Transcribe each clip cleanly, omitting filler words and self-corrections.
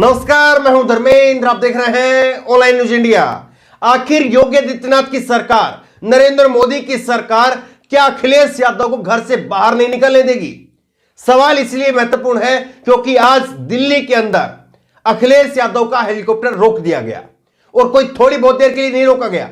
नमस्कार, मैं हूं धर्मेंद्र। आप देख रहे हैं ऑनलाइन न्यूज इंडिया। आखिर योगी आदित्यनाथ की सरकार, नरेंद्र मोदी की सरकार क्या अखिलेश यादव को घर से बाहर नहीं निकलने देगी? सवाल इसलिए महत्वपूर्ण है क्योंकि आज दिल्ली के अंदर अखिलेश यादव का हेलीकॉप्टर रोक दिया गया और कोई थोड़ी बहुत देर के लिए नहीं रोका गया।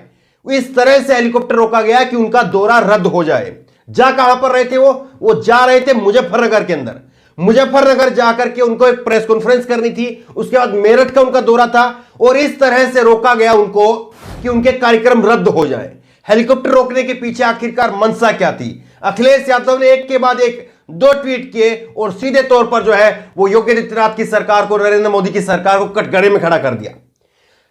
इस तरह से हेलीकॉप्टर रोका गया कि उनका दौरा रद्द हो जाए। जा कहां पर रहे थे वो जा रहे थे मुजफ्फरनगर के अंदर। मुजफ्फरनगर जाकर के उनको एक प्रेस कॉन्फ्रेंस करनी थी, उसके बाद मेरठ का उनका दौरा था और इस तरह से रोका गया उनको कि उनके कार्यक्रम रद्द हो जाए। हेलीकॉप्टर रोकने के पीछे आखिरकार मंशा क्या थी? अखिलेश यादव ने एक के बाद एक दो ट्वीट किए और सीधे तौर पर जो है वो योगी आदित्यनाथ की सरकार को, नरेंद्र मोदी की सरकार को कटघरे में खड़ा कर दिया।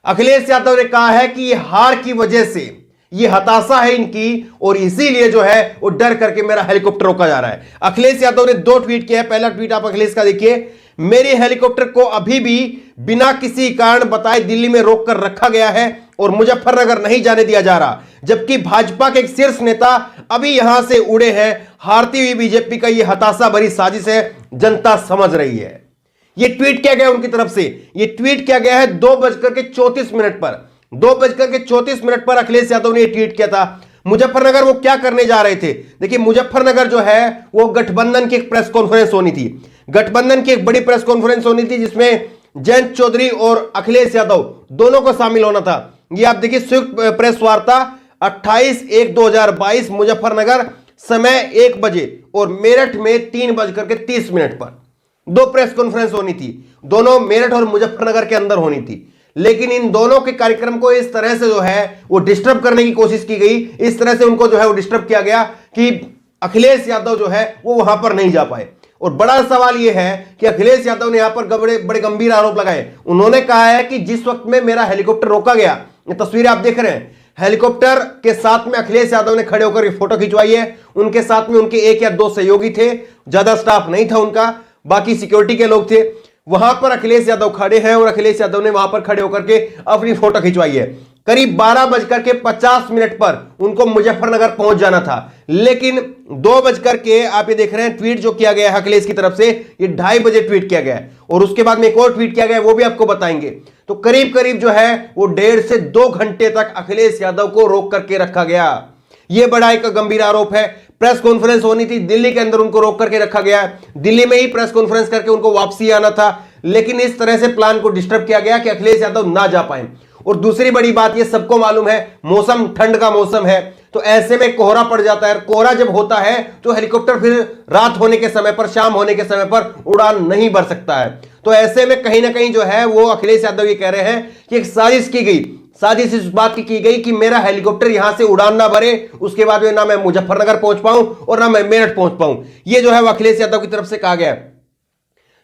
अखिलेश यादव ने कहा है कि ये हार की वजह से ये हताशा है इनकी और इसीलिए जो है वो डर करके मेरा हेलीकॉप्टर रोका जा रहा है। अखिलेश यादव ने दो ट्वीट किया है। पहला ट्वीट आप अखिलेश का देखिए, मेरे हेलीकॉप्टर को अभी भी बिना किसी कारण बताए दिल्ली में रोक कर रखा गया है और मुजफ्फरनगर नहीं जाने दिया जा रहा, जबकि भाजपा के एक शीर्ष नेता अभी यहां से उड़े हैं। हारती हुई बीजेपी का यह हताशा भरी साजिश है, जनता समझ रही है। यह ट्वीट किया गया उनकी तरफ से, यह ट्वीट किया गया है 2:34 पर। 2:34 पर अखिलेश यादव ने ट्वीट किया था। मुजफ्फरनगर वो क्या करने जा रहे थे? देखिए, मुजफ्फरनगर जो है वो गठबंधन की एक प्रेस कॉन्फ्रेंस होनी थी। गठबंधन की एक बड़ी प्रेस कॉन्फ्रेंस होनी थी जिसमें जयंत चौधरी और अखिलेश यादव दोनों को शामिल होना था। ये आप देखिए, संयुक्त प्रेस वार्ता 28/1/2022 मुजफ्फरनगर, समय 1 बजे और मेरठ में 3:30 पर दो प्रेस कॉन्फ्रेंस होनी थी। दोनों मेरठ और मुजफ्फरनगर के अंदर होनी थी, लेकिन इन दोनों के कार्यक्रम को इस तरह से जो है वो डिस्टर्ब करने की कोशिश की गई। इस तरह से उनको जो है वो डिस्टर्ब किया गया कि अखिलेश यादव जो है वो वहां पर नहीं जा पाए। और बड़ा सवाल यह है कि अखिलेश यादव ने यहां पर बड़े गंभीर आरोप लगाए। उन्होंने कहा है कि जिस वक्त में मेरा हेलीकॉप्टर रोका गया, ये तस्वीरें आप देख रहे हैं, हेलीकॉप्टर के साथ में अखिलेश यादव ने खड़े होकर फोटो खिंचवाई है। उनके साथ में उनके 1 या 2 सहयोगी थे, ज्यादा स्टाफ नहीं था उनका, बाकी सिक्योरिटी के लोग थे। वहां पर अखिलेश यादव खड़े हैं और अखिलेश यादव ने वहां पर खड़े होकर के अपनी फोटो खिंचवाई है। करीब 12:50 पर उनको मुजफ्फरनगर पहुंच जाना था, लेकिन 2 बजकर के आप ये देख रहे हैं ट्वीट जो किया गया है अखिलेश की तरफ से, ये 2:30 बजे ट्वीट किया गया है और उसके बाद में एक और ट्वीट किया गया है, वो भी आपको बताएंगे। तो करीब करीब जो है वो 1.5 से 2 घंटे तक अखिलेश यादव को रोक करके रखा गया। यह बड़ा एक गंभीर आरोप है। प्रेस कॉन्फ्रेंस होनी थी दिल्ली के अंदर, उनको रोक करके रखा गया। दिल्ली में ही प्रेस कॉन्फ्रेंस करके उनको वापसी आना था, लेकिन इस तरह से प्लान को डिस्टर्ब किया गया कि अखिलेश यादव ना जा पाए। और दूसरी बड़ी बात, ये सबको मालूम है, मौसम ठंड का मौसम है, तो ऐसे में कोहरा पड़ जाता है। कोहरा जब होता है तो हेलीकॉप्टर फिर रात होने के समय पर, शाम होने के समय पर उड़ान नहीं भर सकता है। तो ऐसे में कहीं ना कहीं जो है वो अखिलेश यादव ये कह रहे हैं कि एक साजिश की गई। साजिश इस बात की गई कि मेरा हेलीकॉप्टर यहां से उड़ान ना भरे, उसके बाद में ना मैं मुजफ्फरनगर पहुंच पाऊं और ना मैं मेरठ पहुंच पाऊं। ये जो है वो अखिलेश यादव की तरफ से कहा गया है।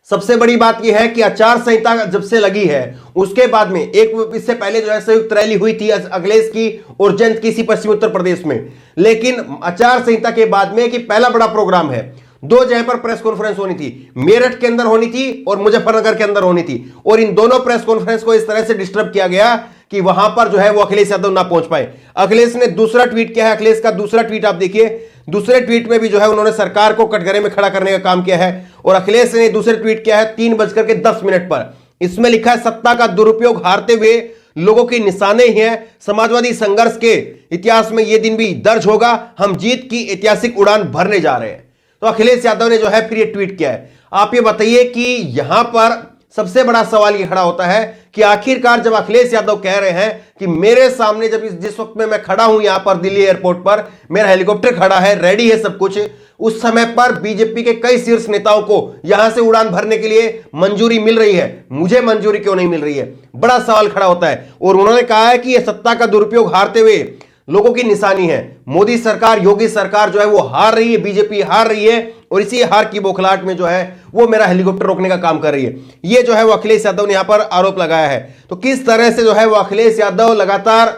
सबसे बड़ी बात यह है कि आचार संहिता जब से लगी है उसके बाद में, एक इससे पहले जो है संयुक्त रैली हुई थी अखिलेश की और जयंत की पश्चिमी उत्तर प्रदेश में, लेकिन आचार संहिता के बाद में कि पहला बड़ा प्रोग्राम है, 2 जगह पर प्रेस कॉन्फ्रेंस होनी थी, मेरठ के अंदर होनी थी और मुजफ्फरनगर के अंदर होनी थी। और इन दोनों प्रेस कॉन्फ्रेंस को इस तरह से डिस्टर्ब किया गया कि वहां पर जो है वो अखिलेश यादव ना पहुंच पाए। अखिलेश ने दूसरा ट्वीट किया है। अखिलेश का दूसरा ट्वीट आप देखिए, दूसरे ट्वीट में भी जो है उन्होंने सरकार को कटघरे में खड़ा करने का काम किया है। और अखिलेश ने दूसरे ट्वीट किया है 3:10 पर। इसमें लिखा है, सत्ता का दुरुपयोग हारते हुए लोगों की निशाने ही है। समाजवादी संघर्ष के इतिहास में यह दिन भी दर्ज होगा। हम जीत की ऐतिहासिक उड़ान भरने जा रहे हैं। तो अखिलेश यादव ने जो है फिर ये ट्वीट किया है। आप ये बताइए कि यहां पर सबसे बड़ा सवाल ये खड़ा होता है कि आखिरकार जब अखिलेश यादव कह रहे हैं कि मेरे सामने जब जिस वक्त में मैं खड़ा हूं यहां पर दिल्ली एयरपोर्ट पर, मेरा हेलीकॉप्टर खड़ा है, रेडी है सब कुछ, उस समय पर बीजेपी के कई शीर्ष नेताओं को यहां से उड़ान भरने के लिए मंजूरी मिल रही है, मुझे मंजूरी क्यों नहीं मिल रही है? बड़ा सवाल खड़ा होता है। और उन्होंने कहा है कि यह सत्ता का दुरुपयोग हारते हुए लोगों की निशानी है। मोदी सरकार, योगी सरकार जो है वो हार रही है, बीजेपी हार रही है और इसी हार की बौखलाहट में जो है वो मेरा हेलीकॉप्टर रोकने का काम कर रही है। ये जो है वो अखिलेश यादव ने यहां पर आरोप लगाया है। तो किस तरह से जो है वो अखिलेश यादव लगातार,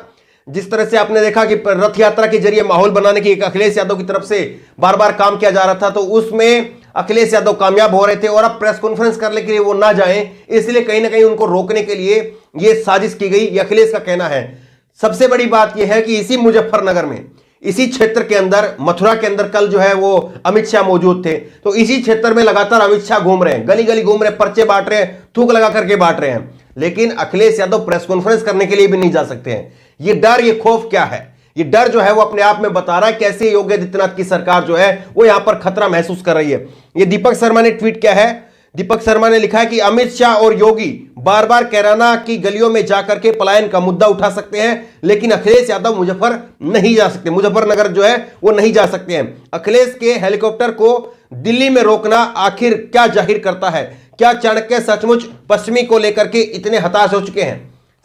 जिस तरह से आपने देखा कि रथ यात्रा के जरिए माहौल बनाने की एक अखिलेश यादव की तरफ से बार बार काम किया जा रहा था, तो उसमें अखिलेश यादव कामयाब हो रहे थे। और अब प्रेस कॉन्फ्रेंस करने के लिए वो ना जाएं, इसलिए कहीं ना कहीं उनको रोकने के लिए यह साजिश की गई, ये अखिलेश का कहना है। सबसे बड़ी बात यह है कि इसी मुजफ्फरनगर में इसी क्षेत्र के अंदर, मथुरा के अंदर कल जो है वो अमित शाह मौजूद थे। तो इसी क्षेत्र में लगातार अमित शाह घूम रहे हैं, गली गली घूम रहे हैं, पर्चे बांट रहे हैं, थूक लगा करके बांट रहे हैं। लेकिन अखिलेश यादव प्रेस कॉन्फ्रेंस करने के लिए भी नहीं जा सकते हैं। ये डर, ये खौफ क्या है? ये डर जो है वो अपने आप में बता रहा है कैसे योगी आदित्यनाथ की सरकार जो है वो यहां पर खतरा महसूस कर रही है। ये दीपक शर्मा ने ट्वीट किया है। दीपक शर्मा ने लिखा है कि अमित शाह और योगी बार बार कैराना की गलियों में जाकर के पलायन का मुद्दा उठा सकते हैं, लेकिन अखिलेश यादव मुजफ्फर नहीं जा सकते, मुजफ्फरनगर जो है वो नहीं जा सकते हैं। अखिलेश के हेलीकॉप्टर को दिल्ली में रोकना आखिर क्या जाहिर करता है? क्या चाणक्य सचमुच पश्चिमी को लेकर के इतने हताश हो चुके हैं?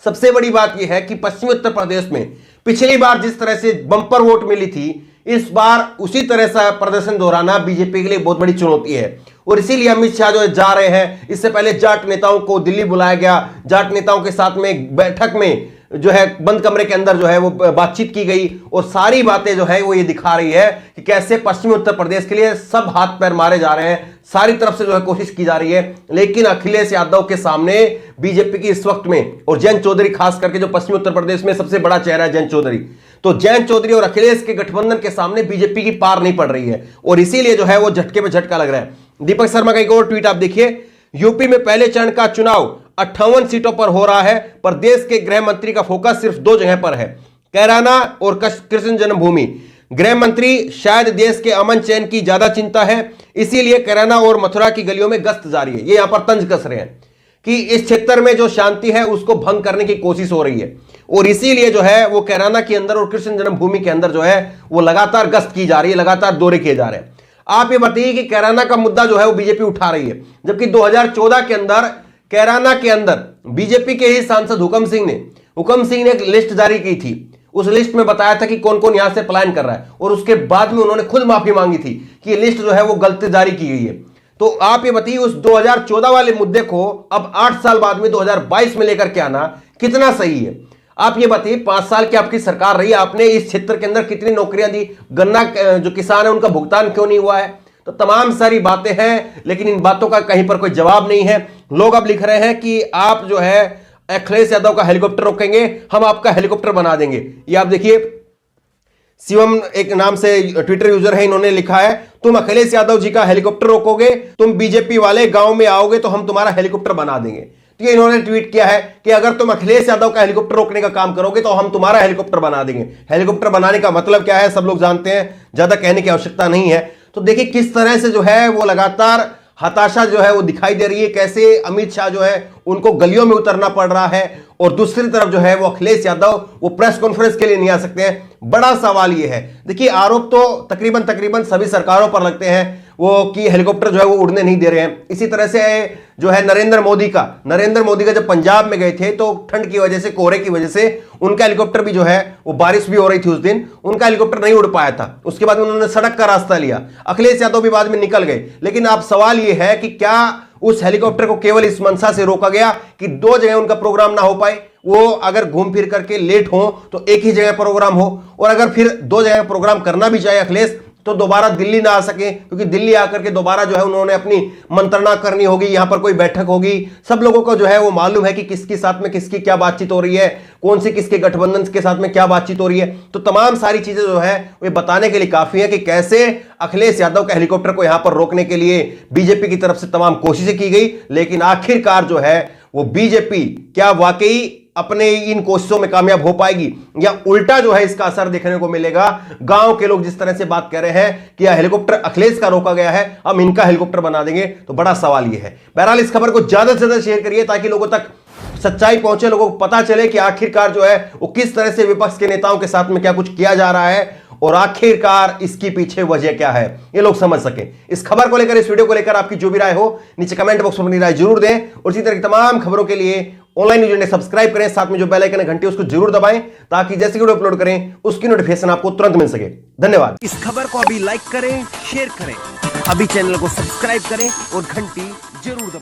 सबसे बड़ी बात यह है कि पश्चिमी उत्तर प्रदेश में पिछली बार जिस तरह से बंपर वोट मिली थी, इस बार उसी तरह से प्रदर्शन दोहराना बीजेपी के लिए बहुत बड़ी चुनौती है। और इसीलिए अमित शाह जो जा रहे हैं। इससे पहले जाट नेताओं को दिल्ली बुलाया गया, जाट नेताओं के साथ में एक बैठक में जो है बंद कमरे के अंदर जो है वो बातचीत की गई, और सारी बातें जो है वो ये दिखा रही है कि कैसे पश्चिमी उत्तर प्रदेश के लिए सब हाथ पैर मारे जा रहे हैं, सारी तरफ से जो है कोशिश की जा रही है। लेकिन अखिलेश यादव के सामने बीजेपी की इस वक्त में, और जयंत चौधरी खास करके जो पश्चिमी उत्तर प्रदेश में सबसे बड़ा चेहरा है जयंत चौधरी, तो जयंत चौधरी और अखिलेश के गठबंधन के सामने बीजेपी की पार नहीं पड़ रही है, और इसीलिए जो है वो झटके पे झटका लग रहा है। दीपक शर्मा का एक और ट्वीट आप देखिए। यूपी में पहले चरण का चुनाव 58 सीटों पर हो रहा है, पर देश के गृह मंत्री का फोकस सिर्फ 2 जगह पर है, कैराना और कृष्ण जन्मभूमि। गृह मंत्री शायद देश के अमन चैन की ज्यादा चिंता है, इसीलिए कैराना और मथुरा की गलियों में गश्त जारी है। ये यहां पर तंज कस रहे हैं कि इस क्षेत्र में जो शांति है उसको भंग करने की कोशिश हो रही है, और इसीलिए जो है वो कैराना के अंदर और कृष्ण जन्मभूमि के अंदर जो है वो लगातार गश्त की जा रही है, लगातार दौरे किए जा रहे हैं। आप ये बताइए कि कैराना का मुद्दा जो है वो बीजेपी उठा रही है, जबकि 2014 के अंदर कैराना के अंदर बीजेपी के ही सांसद हुकम सिंह ने एक लिस्ट जारी की थी। उस लिस्ट में बताया था कि कौन कौन यहां से पलायन कर रहा है, और उसके बाद में उन्होंने खुद माफी मांगी थी कि ये लिस्ट जो है वो गलत जारी की गई है। तो आप ये बताइए उस 2014 वाले मुद्दे को अब 8 साल बाद में 2022 में लेकर के आना कितना सही है? आप ये बताइए 5 साल की आपकी सरकार रही, आपने इस क्षेत्र के अंदर कितनी नौकरियां दी, गन्ना जो किसान है उनका भुगतान क्यों नहीं हुआ है? तो तमाम सारी बातें हैं, लेकिन इन बातों का कहीं पर कोई जवाब नहीं है। लोग अब लिख रहे हैं कि आप जो है अखिलेश यादव का हेलीकॉप्टर रोकेंगे, हम आपका हेलीकॉप्टर बना देंगे। ये आप देखिए, शिवम एक नाम से ट्विटर यूजर है, इन्होंने लिखा है, तुम अखिलेश यादव जी का हेलीकॉप्टर रोकोगे, तुम बीजेपी वाले गांव में आओगे तो हम तुम्हारा हेलीकॉप्टर बना देंगे। तो ये इन्होंने ट्वीट किया है कि अगर तुम अखिलेश यादव का हेलीकॉप्टर रोकने का काम करोगे तो हम तुम्हारा हेलीकॉप्टर बना देंगे। हेलीकॉप्टर बनाने का मतलब क्या है सब लोग जानते हैं, ज्यादा कहने की आवश्यकता नहीं है। तो देखिए किस तरह से जो है वो लगातार हताशा जो है वो दिखाई दे रही है, कैसे अमित शाह जो है उनको गलियों में उतरना पड़ रहा है, और दूसरी तरफ जो है वो अखिलेश यादव वो प्रेस कॉन्फ्रेंस के लिए नहीं आ सकते हैं। बड़ा सवाल ये है, देखिए आरोप तो तकरीबन सभी सरकारों पर लगते हैं वो कि हेलीकॉप्टर जो है वो उड़ने नहीं दे रहे हैं। इसी तरह से जो है नरेंद्र मोदी का जब पंजाब में गए थे तो ठंड की वजह से, कोहरे की वजह से उनका हेलीकॉप्टर भी जो है वो, बारिश भी हो रही थी उस दिन, उनका हेलीकॉप्टर नहीं उड़ पाया था। उसके बाद उन्होंने सड़क का रास्ता लिया, अखिलेश यादव भी बाद में निकल गए। लेकिन अब सवाल ये है कि क्या उस हेलीकॉप्टर को केवल इस मंशा से रोका गया कि 2 जगह उनका प्रोग्राम ना हो पाए, वो अगर घूम फिर करके लेट हो तो एक ही जगह प्रोग्राम हो, और अगर फिर 2 जगह प्रोग्राम करना भी चाहे अखिलेश तो दोबारा दिल्ली ना आ सके, क्योंकि दिल्ली आकर के दोबारा जो है उन्होंने अपनी मंत्रणा करनी होगी, यहां पर कोई बैठक होगी। सब लोगों को जो है वो मालूम है कि किसके साथ में किसकी क्या बातचीत हो रही है, कौन सी किसके गठबंधन के साथ में क्या बातचीत हो रही है। तो तमाम सारी चीजें जो है वो बताने के लिए काफी है कि कैसे अखिलेश यादव के हेलीकॉप्टर को यहां पर रोकने के लिए बीजेपी की तरफ से तमाम कोशिशें की गई, लेकिन आखिरकार जो है वो बीजेपी क्या वाकई अपने इन कोशिशों में कामयाब हो पाएगी, या उल्टा जो है इसका असर देखने को मिलेगा। गांव के लोग जिस तरह से बात कर रहे हैं कि यह हेलीकॉप्टर अखिलेश का रोका गया है, हम इनका हेलीकॉप्टर बना देंगे, तो बड़ा सवाल यह है। बहरहाल इस खबर को ज्यादा से ज्यादा शेयर करिए ताकि लोगों तक सच्चाई पहुंचे, लोगों को पता चले कि आखिरकार जो है वो किस तरह से विपक्ष के नेताओं के साथ में क्या कुछ किया जा रहा है, और आखिरकार इसकी पीछे वजह क्या है, ये लोग समझ सके। इस खबर को लेकर, इस वीडियो को लेकर आपकी जो भी राय हो नीचे कमेंट बॉक्स में अपनी राय जरूर दें, और इसी तरह की तमाम खबरों के लिए ऑनलाइन न्यूज़ ने सब्सक्राइब करें, साथ में जो बेल आइकन है घंटी उसको जरूर दबाएं ताकि जैसे वीडियो अपलोड करें उसकी नोटिफिकेशन आपको तुरंत मिल सके। धन्यवाद। इस खबर को अभी लाइक करें, शेयर करें, अभी चैनल को सब्सक्राइब करें और घंटी जरूर दबाएं।